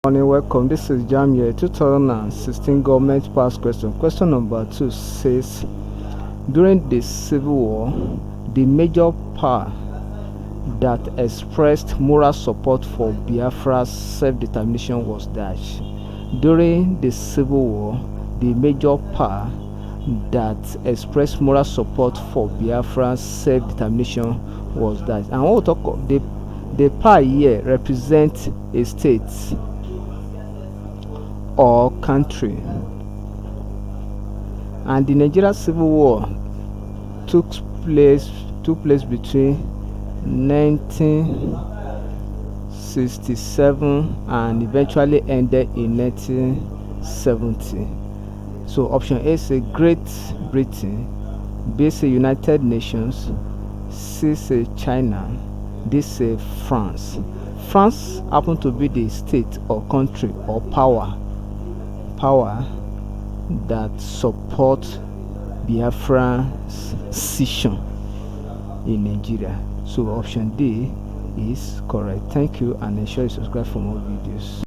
Morning, welcome. This is Jamb here. 2016 government past question. Question number 2 says, during the Civil War, the major power that expressed moral support for Biafra's self-determination was dash. During the Civil War, the major power that expressed moral support for Biafra's self-determination was dash. And what we'll talk of the power here represents a state or country, and the Nigeria Civil War took place between 1967 and eventually ended in 1970. So option A is Great Britain, B is United Nations, C is China, D is France. France happened to be the state or country or power that support Biafra's secession in Nigeria. So option D is correct. Thank you, and ensure you subscribe for more videos.